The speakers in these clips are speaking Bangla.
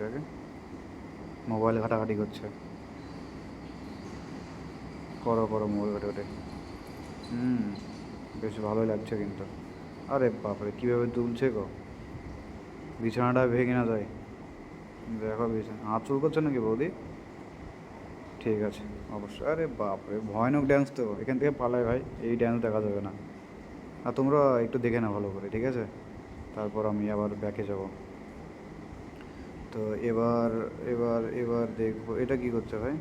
বৌদিটাকে, মোবাইল ঘাটাঘাটি করছে। করো করো মোবাইল ঘাটাঘাটি। হুম, বেশ ভালোই লাগছে কিন্তু। আরে বাপরে, কীভাবে দুলছে গো, বিছানাটা ভেঙে না যায়। দেখো বিছানা আঁচড় করছে নাকি বৌদি? ঠিক আছে, অবশ্যই। আরে বাপরে, ভয়ানক ড্যান্স তো, এখান থেকে পালায় ভাই, এই ড্যান্স দেখা যাবে না। আর তোমরা একটু দেখে নাও ভালো করে, ঠিক আছে? তারপর আমি আবার ব্যাকে যাব। তো এবার এবার এবার দেখবো এটা কি করছে ভাই।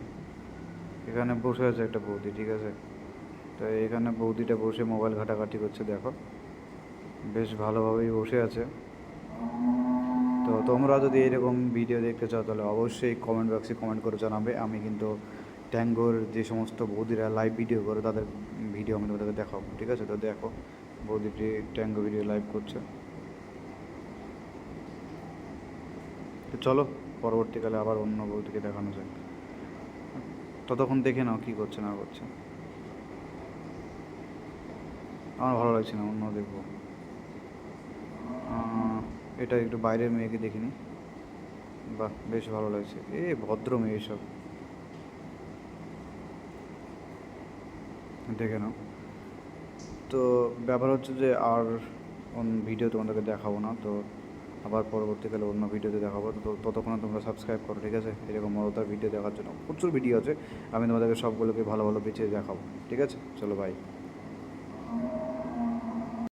এখানে বসে আছে একটা বৌদি, ঠিক আছে? তো এখানে বৌদিটা বসে মোবাইল ঘাটাঘাটি করছে, দেখো বেশ ভালোভাবেই বসে আছে। তো তোমরা যদি এরকম ভিডিও দেখতে চাও তাহলে অবশ্যই কমেন্ট বক্সে কমেন্ট করে জানাবে। আমি কিন্তু ট্যাঙ্গোর যে সমস্ত বৌদিরা লাইভ ভিডিও করে তাদের ভিডিও আমি তোমাদেরকে দেখাবো, ঠিক আছে? তো দেখো বৌদিটি ট্যাঙ্গো ভিডিও লাইভ করছে। তো চলো পরবর্তীকালে আবার অন্য বৌদিকে দেখানো যায়। ততক্ষণ দেখে নাও কী করছে না করছে। আমার ভালো লাগছে না, অন্য দেখবো। এটা একটু বাইরের মেয়েকে দেখিনি। বাহ, বেশ ভালো লাগছে, ভদ্র মেয়ে এসব, দেখে নাও। তো ব্যাপার হচ্ছে যে আর ভিডিও তোমাদেরকে দেখাবো না তো, আবার পরবর্তীকালে অন্য ভিডিওতে দেখাবো। তো ততক্ষণে তোমরা সাবস্ক্রাইব করো, ঠিক আছে? এরকম মজাদার ভিডিও দেখার জন্য প্রচুর ভিডিও আছে, আমি তোমাদেরকে সবগুলোকে ভালো ভালো বেছে দেখাবো, ঠিক আছে? চলো বাই।